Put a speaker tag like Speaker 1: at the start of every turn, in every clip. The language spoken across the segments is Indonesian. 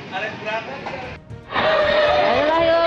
Speaker 1: Ayolah, ayolah, ayolah.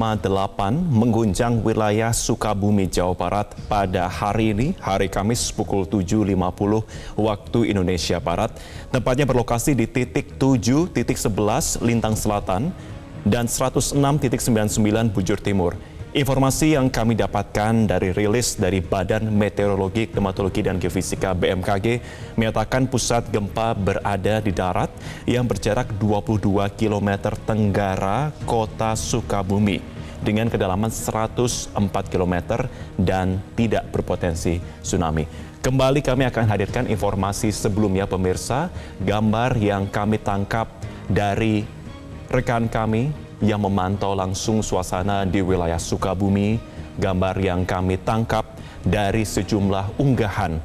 Speaker 2: 5,8 mengguncang wilayah Sukabumi, Jawa Barat pada hari ini, hari Kamis pukul 7.50 waktu Indonesia Barat. Tempatnya berlokasi di titik 7.11 Lintang Selatan dan 106.99 Bujur Timur. Informasi yang kami dapatkan dari rilis dari Badan Meteorologi, Klimatologi, dan Geofisika BMKG menyatakan pusat gempa berada di darat yang berjarak 22 km tenggara kota Sukabumi dengan kedalaman 104 km dan tidak berpotensi tsunami. Kembali kami akan hadirkan informasi sebelumnya pemirsa, gambar yang kami tangkap dari rekan kami yang memantau langsung suasana di wilayah Sukabumi, gambar yang kami tangkap dari sejumlah unggahan.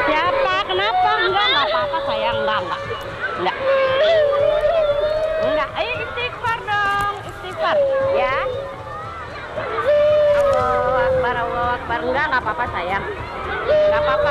Speaker 1: Siapa? Kenapa? Enggak apa-apa sayang. Enggak. Enggak. Ayo istighfar dong, istighfar. Ya. Allahu Akbar, Allahu Akbar. Enggak apa-apa sayang. Enggak apa-apa.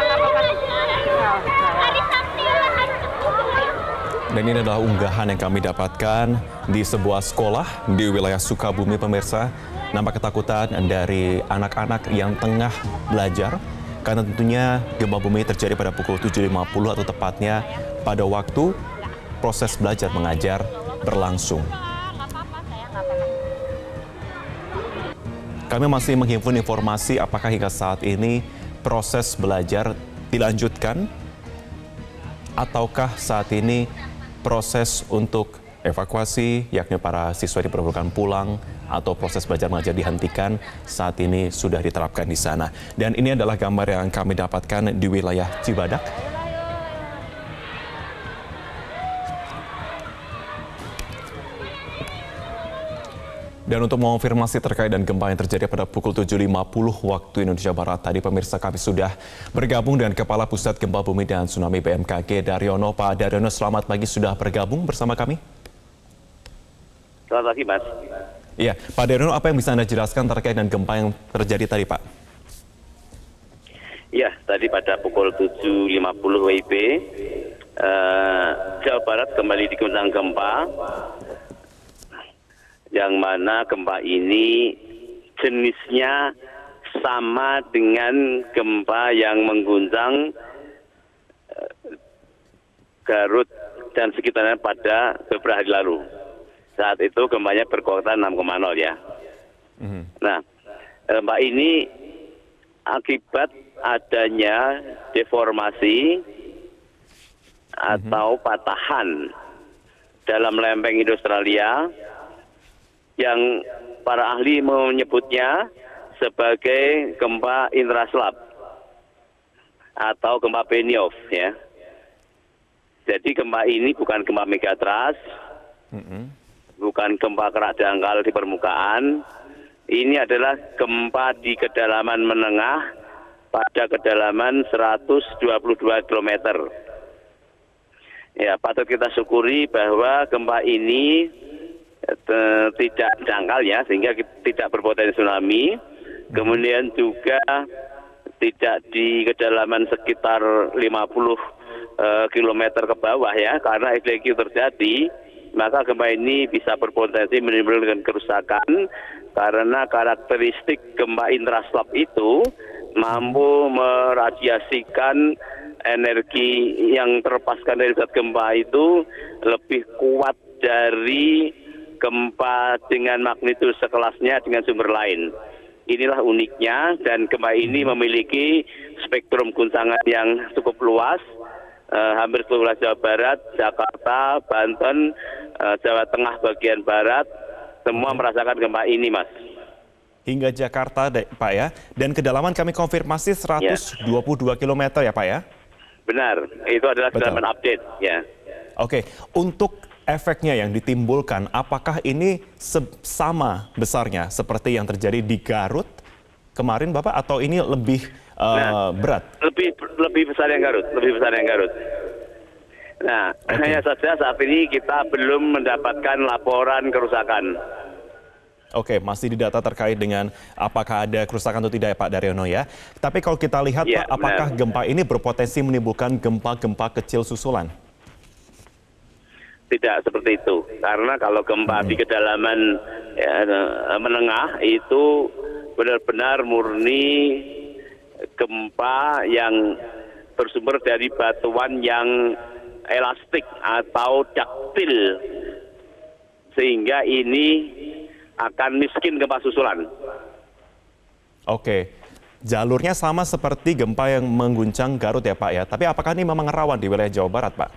Speaker 2: Dan ini adalah unggahan yang kami dapatkan di sebuah sekolah di wilayah Sukabumi, pemirsa. Nampak ketakutan dari anak-anak yang tengah belajar karena tentunya gempa bumi terjadi pada pukul 7.50 atau tepatnya pada waktu proses belajar mengajar berlangsung. Kami masih menghimpun informasi apakah hingga saat ini proses belajar dilanjutkan ataukah saat ini proses untuk evakuasi, yakni para siswa diperbolehkan pulang atau proses belajar mengajar dihentikan, saat ini sudah diterapkan di sana. Dan ini adalah gambar yang kami dapatkan di wilayah Cibadak. Dan untuk mengonfirmasi terkait dengan gempa yang terjadi pada pukul 7.50 waktu Indonesia Barat tadi, pemirsa, kami sudah bergabung dengan Kepala Pusat Gempa Bumi dan Tsunami BMKG, Daryono. Pak Daryono, selamat pagi, sudah bergabung bersama kami.
Speaker 3: Selamat pagi, Mas.
Speaker 2: Iya, Pak Daryono, apa yang bisa Anda jelaskan terkait dengan gempa yang terjadi tadi, Pak?
Speaker 3: Iya, tadi pada pukul 7.50 WIB, Jawa Barat kembali diguncang gempa, yang mana gempa ini jenisnya sama dengan gempa yang mengguncang Garut dan sekitarnya pada beberapa hari lalu. Saat itu gempanya berkekuatan 6,0 ya. Nah, gempa ini akibat adanya deformasi atau patahan dalam lempeng Australia yang para ahli menyebutnya sebagai gempa intraslab atau gempa Benioff ya. Jadi gempa ini bukan gempa megatrust, bukan gempa kerak dangkal di permukaan. Ini adalah gempa di kedalaman menengah pada kedalaman 122 km. Ya, patut kita syukuri bahwa gempa ini tidak dangkal ya, sehingga tidak berpotensi tsunami. Kemudian juga tidak di kedalaman sekitar 50 kilometer ke bawah ya, karena EQ terjadi, maka gempa ini bisa berpotensi menimbulkan kerusakan karena karakteristik gempa intraslab itu mampu meradiasikan energi yang terlepaskan dari zat gempa itu lebih kuat dari gempa dengan magnitudo sekelasnya dengan sumber lain. Inilah uniknya, dan gempa ini memiliki spektrum guncangan yang cukup luas, hampir seluruh Jawa Barat, Jakarta, Banten, Jawa Tengah bagian barat, semua merasakan gempa ini, Mas.
Speaker 2: Hingga Jakarta, Pak ya. Dan kedalaman kami konfirmasi 122 km ya, Pak ya?
Speaker 3: Benar, itu adalah kedalaman update ya.
Speaker 2: Oke, untuk efeknya yang ditimbulkan, apakah ini sama besarnya seperti yang terjadi di Garut kemarin, Bapak, atau ini lebih berat?
Speaker 3: Lebih besar yang Garut. Nah, hanya saja saat ini kita belum mendapatkan laporan kerusakan.
Speaker 2: Oke, masih didata terkait dengan apakah ada kerusakan atau tidak ya, Pak Daryono ya. Tapi kalau kita lihat,
Speaker 3: Ya,
Speaker 2: Pak, apakah gempa ini berpotensi menimbulkan gempa-gempa kecil susulan?
Speaker 3: Tidak seperti itu, karena kalau gempa di kedalaman menengah itu benar-benar murni gempa yang bersumber dari batuan yang elastik atau daktil, sehingga ini akan miskin gempa susulan.
Speaker 2: Oke, jalurnya sama seperti gempa yang mengguncang Garut ya, Pak ya. Tapi apakah ini memang rawan di wilayah Jawa Barat, Pak?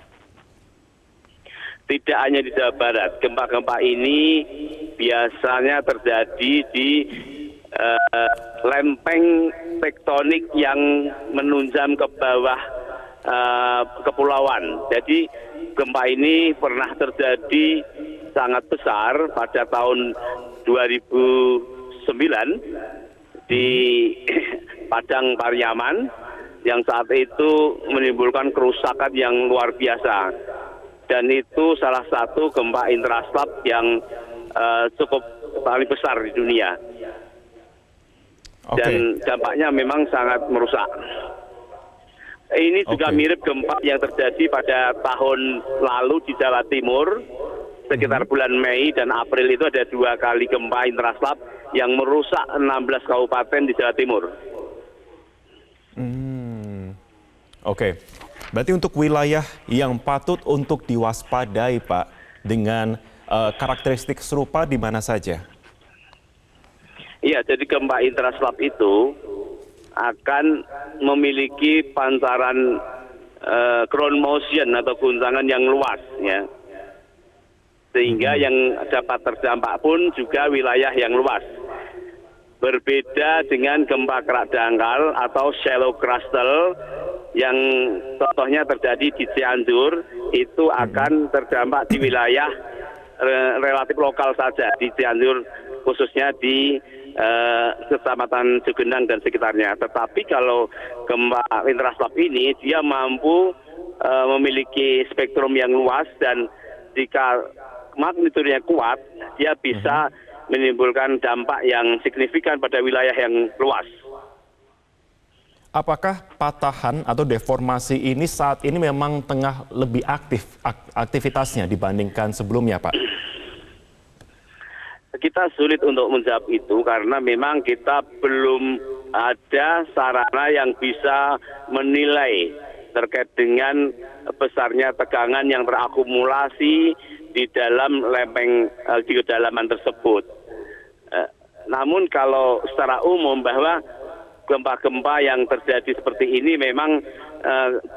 Speaker 3: Tidak hanya di Jawa Barat, gempa-gempa ini biasanya terjadi di lempeng tektonik yang menunjam ke bawah kepulauan. Jadi gempa ini pernah terjadi sangat besar pada tahun 2009 di Padang Pariaman, yang saat itu menimbulkan kerusakan yang luar biasa. Dan itu salah satu gempa intraslab yang cukup paling besar di dunia. Dan dampaknya memang sangat merusak. Ini juga mirip gempa yang terjadi pada tahun lalu di Jawa Timur. Sekitar bulan Mei dan April itu ada 2 kali gempa intraslab yang merusak 16 kabupaten di Jawa Timur.
Speaker 2: Oke. Berarti untuk wilayah yang patut untuk diwaspadai, Pak, dengan karakteristik serupa di mana saja?
Speaker 3: Iya, jadi gempa intraslab itu akan memiliki pancaran ground motion atau guncangan yang luas, ya. Sehingga yang dapat terdampak pun juga wilayah yang luas. Berbeda dengan gempa kerak dangkal atau shallow crustal yang contohnya terjadi di Cianjur, itu akan terdampak di wilayah relatif lokal saja di Cianjur, khususnya di Kecamatan Cugenang dan sekitarnya. Tetapi kalau gempa intraslab ini dia mampu memiliki spektrum yang luas, dan jika magnitudenya kuat, dia bisa menimbulkan dampak yang signifikan pada wilayah yang luas.
Speaker 2: Apakah patahan atau deformasi ini saat ini memang tengah lebih aktif aktivitasnya dibandingkan sebelumnya, Pak?
Speaker 3: Kita sulit untuk menjawab itu karena memang kita belum ada sarana yang bisa menilai terkait dengan besarnya tegangan yang terakumulasi di dalam lempeng di kedalaman tersebut. Namun kalau secara umum bahwa gempa-gempa yang terjadi seperti ini memang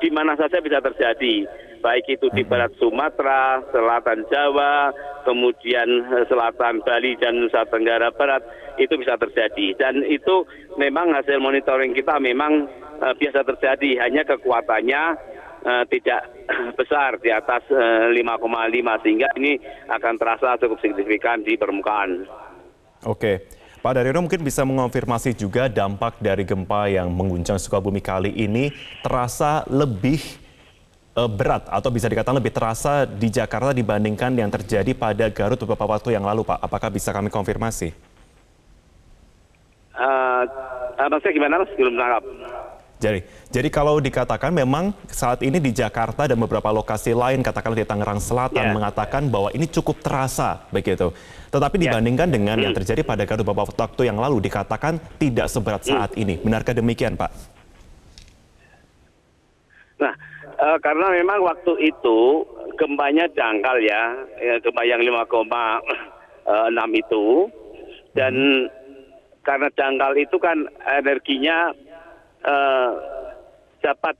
Speaker 3: di mana saja bisa terjadi, baik itu di barat Sumatera, selatan Jawa, kemudian selatan Bali dan Nusa Tenggara Barat, itu bisa terjadi. Dan itu memang hasil monitoring kita memang biasa terjadi, hanya kekuatannya tidak besar, di atas 5,5, sehingga ini akan terasa cukup signifikan di permukaan.
Speaker 2: Oke, Pak Daryono mungkin bisa mengonfirmasi juga dampak dari gempa yang mengguncang Sukabumi kali ini terasa lebih berat atau bisa dikatakan lebih terasa di Jakarta dibandingkan yang terjadi pada Garut beberapa waktu yang lalu, Pak? Apakah bisa kami konfirmasi?
Speaker 3: Maksudnya gimana, Mas? Belum menangkap.
Speaker 2: Jadi kalau dikatakan memang saat ini di Jakarta dan beberapa lokasi lain, katakanlah di Tangerang Selatan, mengatakan bahwa ini cukup terasa begitu. Tetapi dibandingkan dengan yang terjadi pada Garut beberapa waktu yang lalu, dikatakan tidak seberat saat ini. Benarkah demikian, Pak?
Speaker 3: Nah, karena memang waktu itu gempanya dangkal ya, gempa yang 5,6 itu, dan karena dangkal itu kan energinya dapat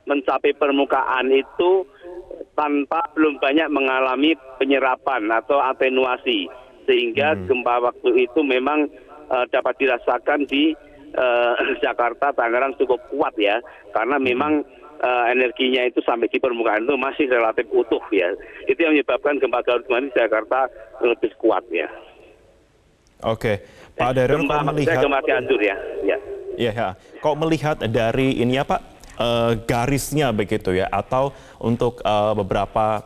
Speaker 3: mencapai permukaan itu tanpa belum banyak mengalami penyerapan atau atenuasi, sehingga gempa waktu itu memang dapat dirasakan di Jakarta, Tangerang cukup kuat ya, karena memang energinya itu sampai di permukaan itu masih relatif utuh ya. Itu yang menyebabkan gempa Garut kemarin di Jakarta lebih kuat ya.
Speaker 2: Oke, Pak Daryono, kalau melihat
Speaker 3: gempa Cianjur ya.
Speaker 2: Iya, kok melihat dari ini ya Pak, garisnya begitu ya, atau untuk beberapa,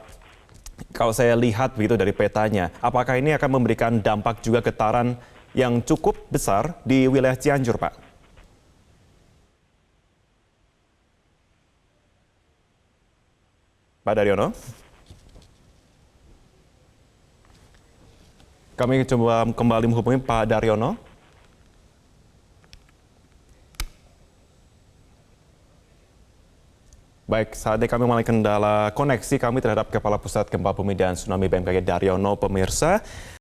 Speaker 2: kalau saya lihat begitu dari petanya, apakah ini akan memberikan dampak juga getaran yang cukup besar di wilayah Cianjur, Pak? Pak Daryono? Kami coba kembali menghubungi Pak Daryono. Baik, saat ini kami mengalami kendala koneksi kami terhadap Kepala Pusat Gempa Bumi dan Tsunami BMKG Daryono, pemirsa.